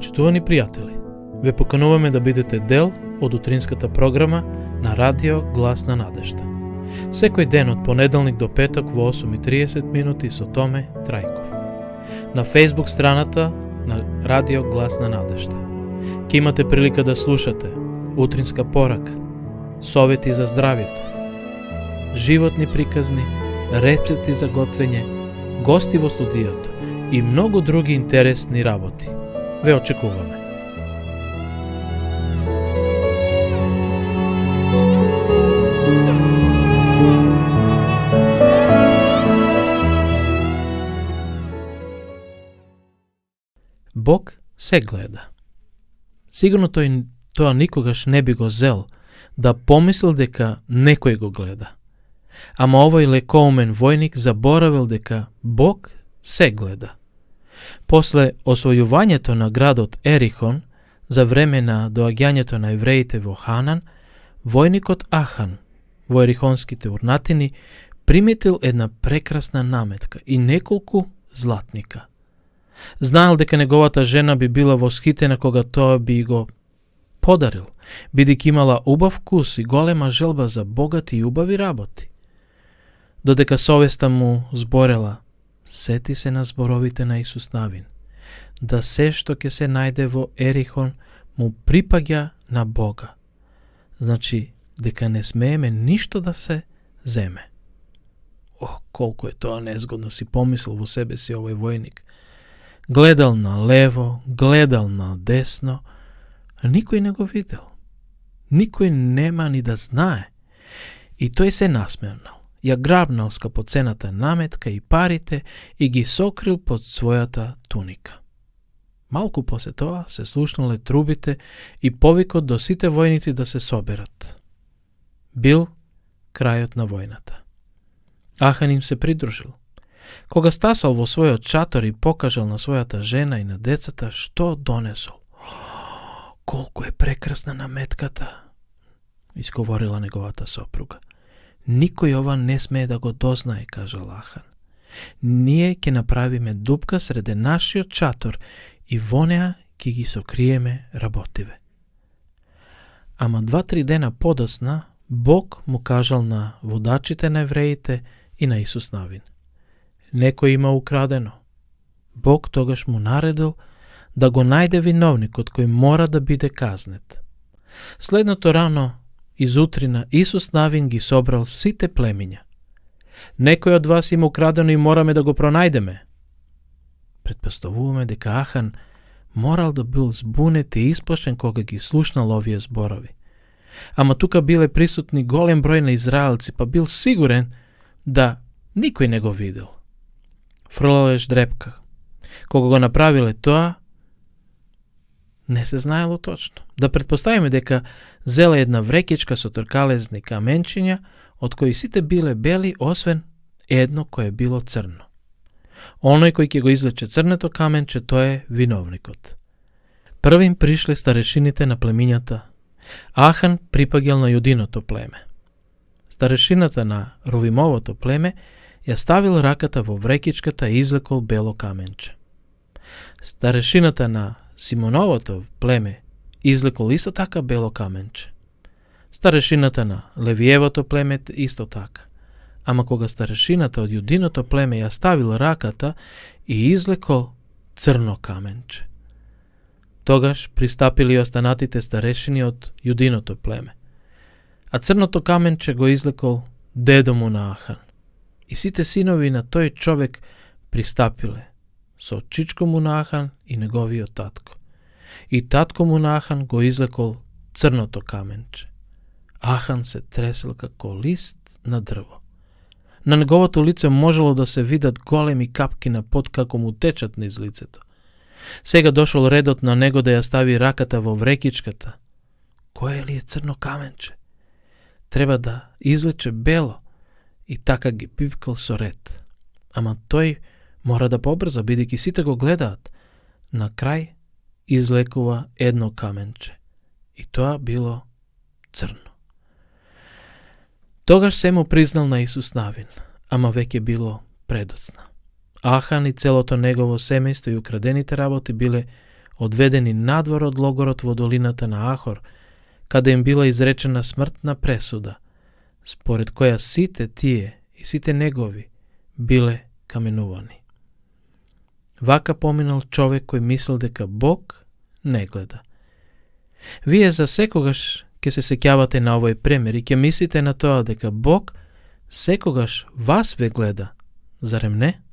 Почитувани пријатели, ве покануваме да бидете дел од утринската програма на Радио Глас на надежда. Секој ден од понеделник до петок во 8:30 минути со Томе Трајков. На Facebook страната на Радио Глас на надежда. Ке имате прилика да слушате утринска порака, совети за здравјето, животни приказни, рецепти за готвење, гости во студиото и многу други интересни работи. Ве очекуваме. Бог се гледа. Сигурно тоа никогаш не би го зел да помислил дека некој го гледа. Ама овој лекоумен војник заборавил дека Бог се гледа. После освојувањето на градот Ерихон, за време на доаѓањето на евреите во Ханан, војникот Ахан во ерихонските урнатини приметил една прекрасна наметка и неколку златника. Знаел дека неговата жена би била восхитена кога тоа би го подарил, бидејќи имала убав вкус и голема желба за богати и убави работи. Додека совеста му зборела, сети се на зборовите на Исус Навин, да се што ќе се најде во Ерихон му припаѓа на Бога. Значи, дека не смееме ништо да се земе. Колку е тоа незгодно, си помислил во себе си овој војник. Гледал на лево, гледал на десно, а никој не го видел. Никој нема ни да знае. И тој се насмевнал. Ја грабнал скапоцената наметка и парите и ги сокрил под својата туника. Малку после тоа се слушнале трубите и повикот до сите војници да се соберат. Бил крајот на војната. Ахан им се придружил. Кога стасал во својот шатор и покажал на својата жена и на децата што донесол. Колку е прекрасна наметката, изговорила неговата сопруга. Никој ова не смее да го дознае, кажал Ахан. Ние ќе направиме дупка среде нашиот шатор и во неа ќе ги сокриеме работиве. Ама 2-3 дена подосна Бог му кажал на водачите на евреите и на Исус Навин. Некој има украдено. Бог тогаш му наредил да го најде виновникот кој мора да биде казнет. Следното рано, изутрина, Исус Навин ги собрал сите племиња. Некој од вас има украдено и мораме да го пронајдеме. Предпоставуваме дека Ахан морал да бил збунет и исплашен кога ги слушнал овие зборови. Ама тука биле присутни голем број на израелци, па бил сигурен да никој не го видел. Фрлале ждрепка. Кога го направиле тоа, не се знаело точно. Да предпоставиме дека зела една врекичка со тркалезни каменчиња, од кои сите биле бели, освен едно кое било црно. Оној кој ќе го извлече црнето каменче, тој е виновникот. Првим пришле старешините на племињата. Ахан припаѓал на јудиното племе. Старешината на Рувимовото племе ја ставил раката во врекичката и извлекол бело каменче. Старешината на Симоновото племе извлекол исто така бело каменче. Старешината на Левиевото племе исто така. Ама кога старешината од јудиното племе ја ставил раката и извлекол црно каменче. Тогаш пристапили останатите старешини од јудиното племе. А црното каменче го извлекол дедо му на Ахан. И сите синови на тој човек пристапиле со чичко му на Ахан и неговиот татко. И татко му на Ахан го извлекол црното каменче. Ахан се тресел како лист на дрво. На неговото лице можело да се видат големи капки на пот како му течат низ лицето. Сега дошол редот на него да ја стави раката во врекичката. Кое ли е црно каменче? Треба да извлече бело и така ги пипкал со ред. Ама тој мора да побрза, бидејќи сите го гледаат. На крај извлекува едно каменче. И тоа било црно. Тогаш се му признал на Исус Навин, ама веќе било предоцна. Ахан и целото негово семејство и украдените работи биле odvedeni nadvor od logorot vodoliната na Ahor, kada im bila izrečena smrtna presuda, spored koja site tije i site negovi bile kamenuvani. Vaka pominal čovek koji misl дека Bog не гледа. Вие за секогаш ќе се сеќавате на овој пример и ќе мислите на тоа дека Бог секогаш вас ве гледа, зарем не?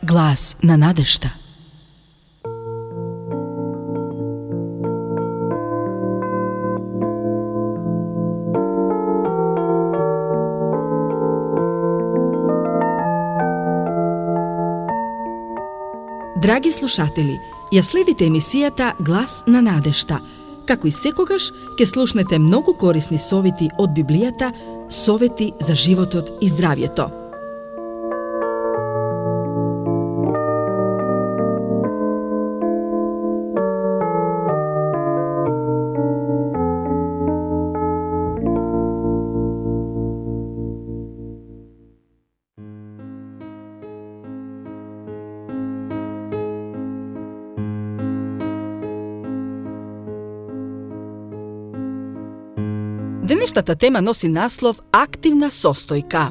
Glas na nadešta. Драги слушатели, ја следите емисијата Глас на надешта. Како и секогаш, ќе слушнете многу корисни совети од Библијата, совети за животот и здравјето. Денешната тема носи наслов Активна состојка.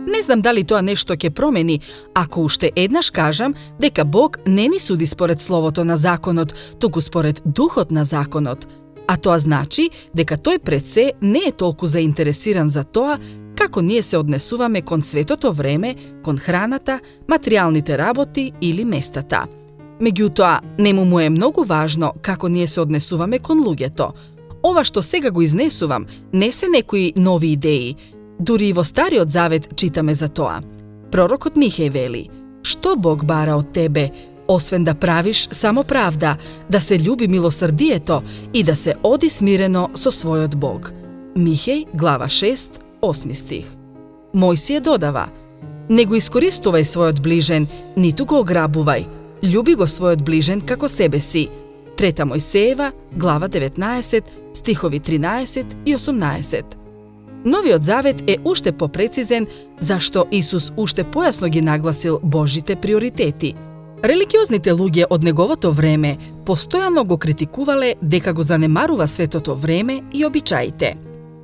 Не знам дали тоа нешто ќе промени, ако уште еднаш кажам дека Бог не ни суди според словото на законот, туку според духот на законот. a тоа значи дека тој пред се не е толку заинтересиран за тоа како ние се однесуваме кон светото време, кон храната, материјалните работи или местата. Меѓутоа, нему му е многу важно како ние се однесуваме кон луѓето. Ова што сега го изнесувам не се некои нови идеи. Дури и во Стариот Завет читаме за тоа. Пророкот Михеј вели: "Што Бог бара од тебе, освен да правиш само правда, да се љуби милосрдието и да се оди смирено со својот Бог." Михеј, глава 6, 8 стих. Мојсија додава: "Не го искористувај својот ближен, ниту го ограбувај. Љуби го својот ближен како себе си." Трета Мојсеева, глава 19, стихови 13 и 18. Новиот Завет е уште попрецизен зашто Исус уште појасно ги нагласил Божите приоритети. Религиозните луѓе од неговото време постојано го критикувале дека го занемарува светото време и обичаите.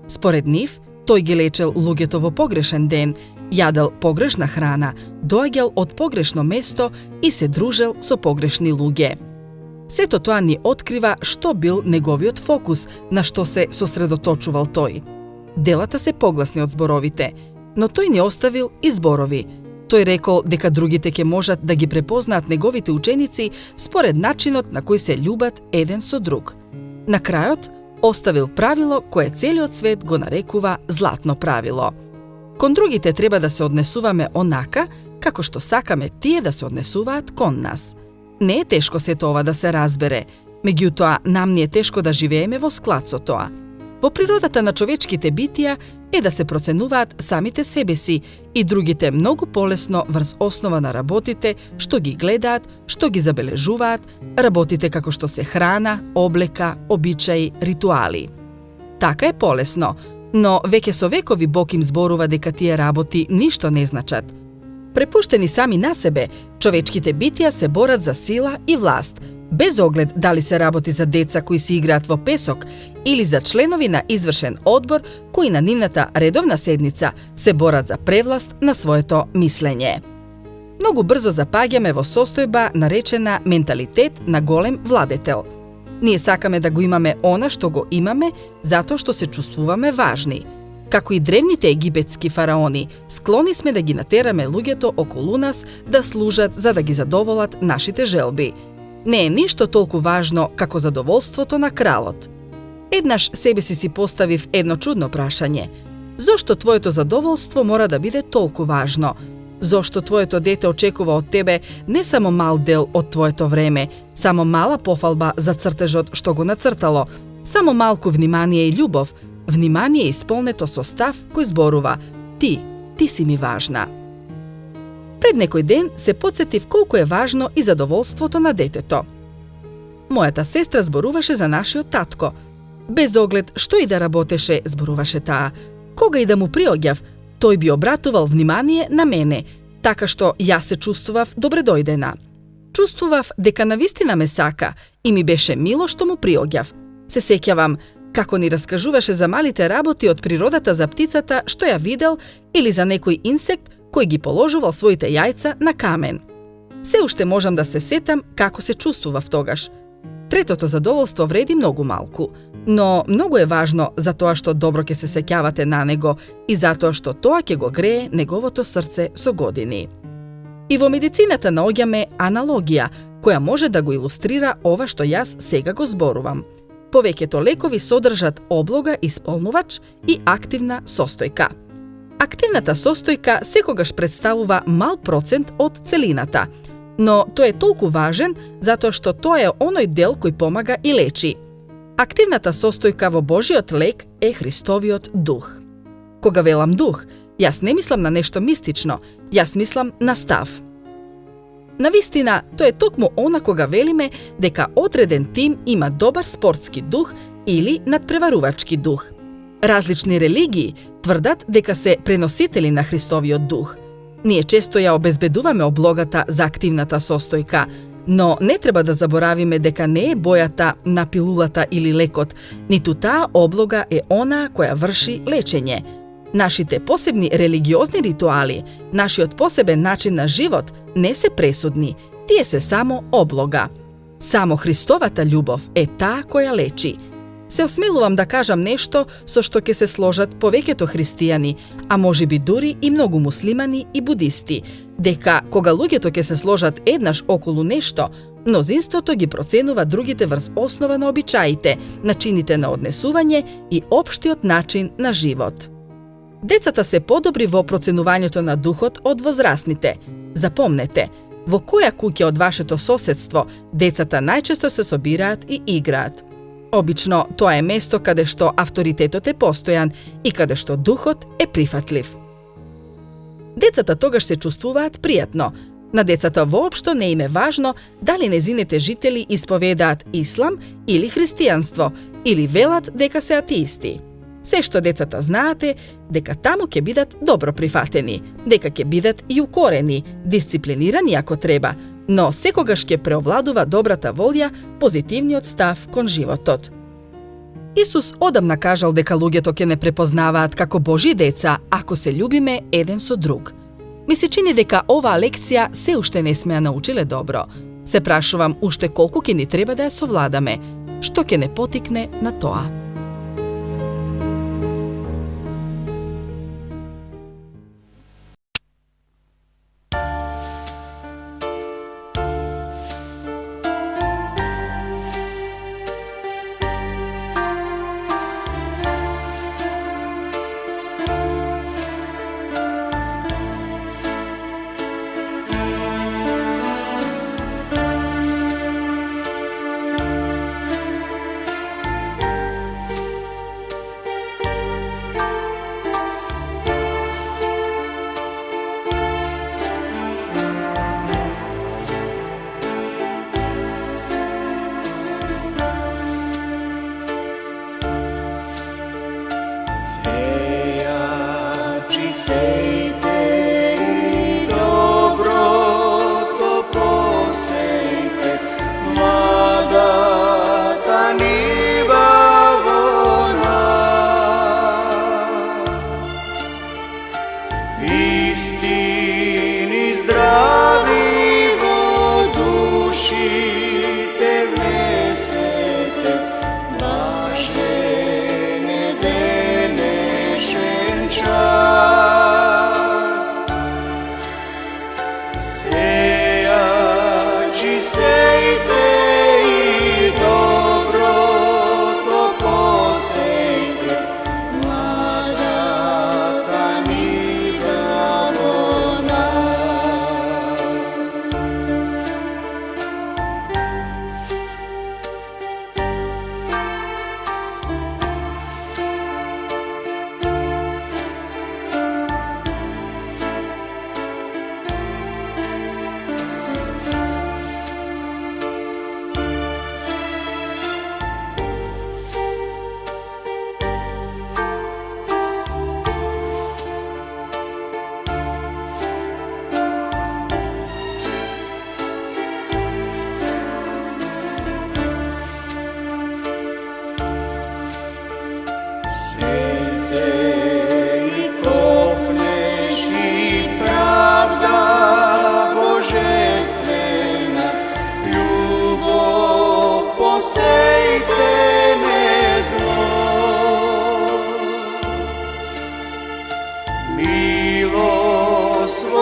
Според нив, тој ги лечел луѓето во погрешен ден, јадел погрешна храна, доаѓал од погрешно место и се дружел со погрешни луѓе. Сето тоа ни открива што бил неговиот фокус, на што се сосредоточувал тој. Делата се погласни од зборовите, но тој ни оставил и зборови. Тој рекол дека другите ќе можат да ги препознаат неговите ученици според начинот на кој се љубат еден со друг. На крајот, оставил правило кое целиот свет го нарекува златно правило. Кон другите треба да се однесуваме онака како што сакаме тие да се однесуваат кон нас. Не е тешко сето ова да се разбере, меѓутоа нам ни е тешко да живееме во склад со тоа. Во природата на човечките битија е да се проценуваат самите себе си и другите многу полесно врз основа на работите што ги гледаат, што ги забележуваат, работите како што се храна, облека, обичаи, ритуали. Така е полесно, но веќе со векови Бог им зборува дека тие работи ништо не значат. Препуштени сами на себе, човечките битија се борат за сила и власт, без оглед дали се работи за деца кои си играат во песок или за членови на извршен одбор кои на нивната редовна седница се борат за превласт на своето мислење. Многу брзо запаѓаме во состојба наречена менталитет на голем владетел. Ние сакаме да го имаме она што го имаме затоа што се чувствуваме важни. Како и древните египетски фараони, склони сме да ги натераме луѓето околу нас да служат за да ги задоволат нашите желби. Не е ништо толку важно како задоволството на кралот. Еднаш себе си поставив едно чудно прашање. Зошто твоето задоволство мора да биде толку важно? Зошто твоето дете очекува од тебе не само мал дел од твоето време, само мала пофалба за цртежот што го нацртало, само малку внимание и љубов, внимание исполнето со став кој зборува: ти си ми важна. Пред некој ден се потсетив колку е важно и задоволството на детето. Мојата сестра зборуваше за нашиот татко. Без оглед што и да работеше, зборуваше таа. Кога и да му приоѓав, тој би обратувал внимание на мене, така што јас се чувствував добредојдена. Чувствував дека навистина ме сака и ми беше мило што му приоѓав. Се сеќавам како ни раскажуваше за малите работи од природата за птицата што ја видел или за некој инсект кој ги положувал своите јајца на камен. Се уште можам да се сетам како се чувствував тогаш. Третото задоволство вреди многу малку, но многу е важно за тоа што добро ќе се сеќавате на него и затоа што тоа ќе го грее неговото срце со години. И во медицината наоѓаме аналогија, која може да го илустрира ова што јас сега го зборувам. Повеќето лекови содржат облога исполнувач и активна состојка. Активната состојка секогаш представува мал процент од целината, но тој е толку важен затоа што тоа е оној дел кој помага и лечи. Активната состојка во Божиот лек е Христовиот дух. Кога велам дух, јас не мислам на нешто мистично, јас мислам на став. Навистина, тоа е токму она кога велиме дека одреден тим има добар спортски дух или надпреварувачки дух. Различни религии тврдат дека се преносители на Христовиот дух. Ние често ја обезбедуваме облогата за активната состојка, но не треба да заборавиме дека не е бојата на пилулата или лекот, ниту таа облога е онаа која врши лечење. Нашите посебни религиозни ритуали, нашиот посебен начин на живот не се пресудни, тие се само облога. Само Христовата љубов е таа која лечи. Се осмелувам да кажам нешто со што ќе се сложат повеќето христијани, а можеби дури и многу муслимани и будисти, дека кога луѓето ќе се сложат еднаш околу нешто, мнозинството ги проценува другите врз основа на обичаите, начините на однесување и општиот начин на живот. Децата се подобри во проценувањето на духот од возрастните. Запомнете, во која куќа од вашето соседство децата најчесто се собираат и играат. Обично тоа е место каде што авторитетот е постојан и каде што духот е прифатлив. Децата тогаш се чувствуваат пријатно. На децата воопшто не им е важно дали незините жители исповедаат ислам или христијанство, или велат дека се атеисти. Се што децата знаат е дека таму ќе бидат добро прифатени, дека ќе бидат и укорени, дисциплинирани ако треба, но секогаш ќе преовладува добрата волја, позитивниот став кон животот. Исус одамна кажал дека луѓето ќе не препознаваат како Божји деца ако се љубиме еден со друг. Ми се чини дека оваа лекција се уште не сме ја научиле добро. Се прашувам уште колку ќе ни треба да ја совладаме, што ќе не потикне на тоа.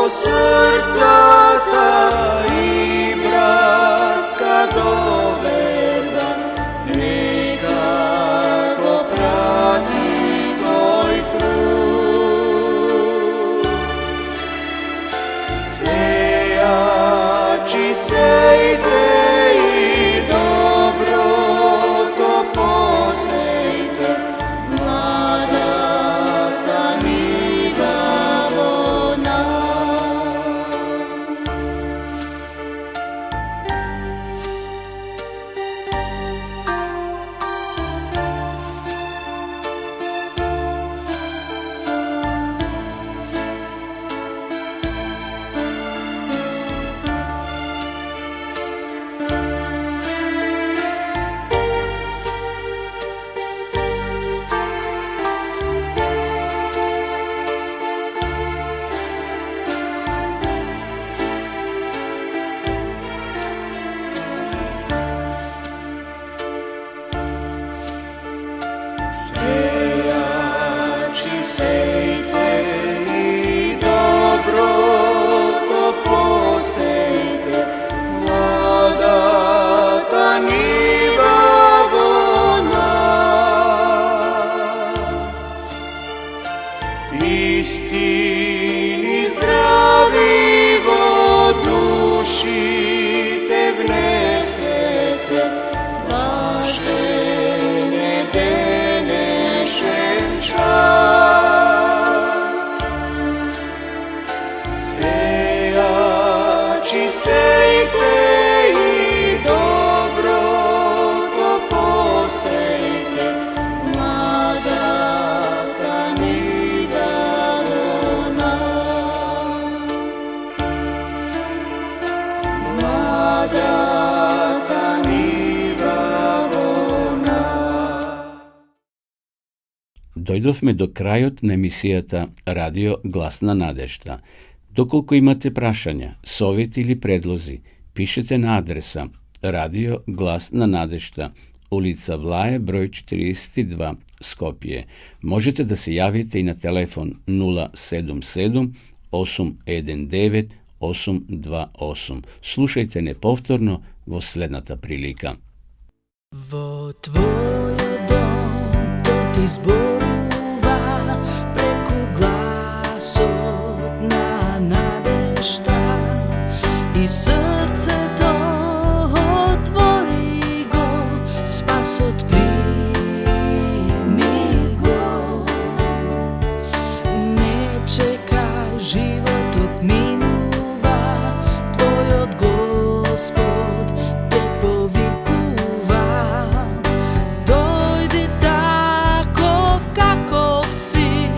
Srcata i bratska doverba, neka go prati tvoj trud. Sejači sejte i dobro to posejte, mlada ta niva vona. mladата нива вона. Дојдовме до крајот на емисијата Радио Глас на надежта. Доколку имате прашања, совети или предлози, пишете на адреса Радио Глас на надежта, улица Влае, број 42, Скопје. Можете да се јавите и на телефон 077 819 828. Слушајте неповторно во следната прилика. Во твојот дом тој ти зборува преку гласот на надежта и срцето отвори го, спасот прими го. Не чекај, животот минува, твојот Господ те повикува. Дојди таков каков си,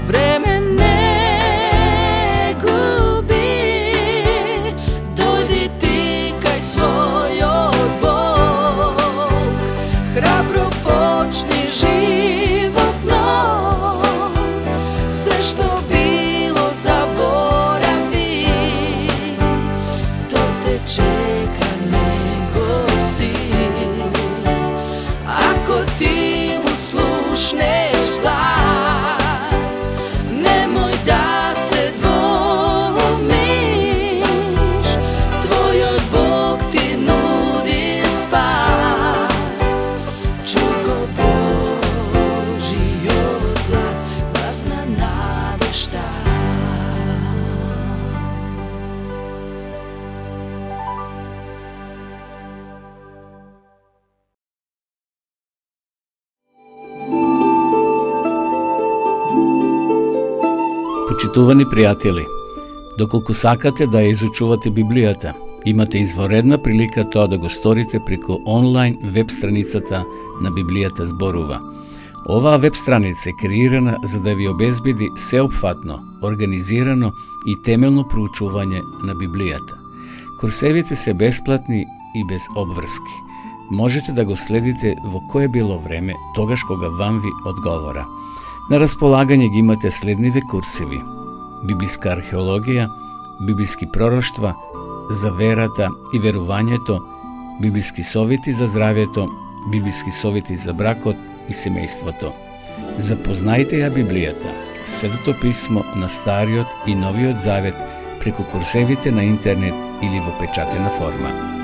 време не губи. Дојди ти кај својот Бог, храбро почни живот нов. Се што било заборави, то те чека, него си. Ако ти му слушнеш глас, немој да се двомиш, твојот Бог ти нуди спас. Чуј го Божиот глас, глас на надежта. Почитувани пријатели, доколку сакате да ја изучувате Библијата, имате изворедна прилика тоа да го сторите преку онлайн веб страницата на Библијата зборува. Оваа веб страница е креирана за да ви обезбеди сеопфатно, организирано и темелно проучување на Библијата. Курсевите се бесплатни и без обврски. Можете да го следите во кое било време, тогаш кога вам ви одговора. На располагање ги имате следниве курсеви: библиска археологија, библиски пророштва, за верата и верувањето, библиски совети за здравјето, библиски совети за бракот и семејството. Запознајте ја Библијата, Светото писмо на Стариот и Новиот Завет преку курсевите на интернет или во печатена форма.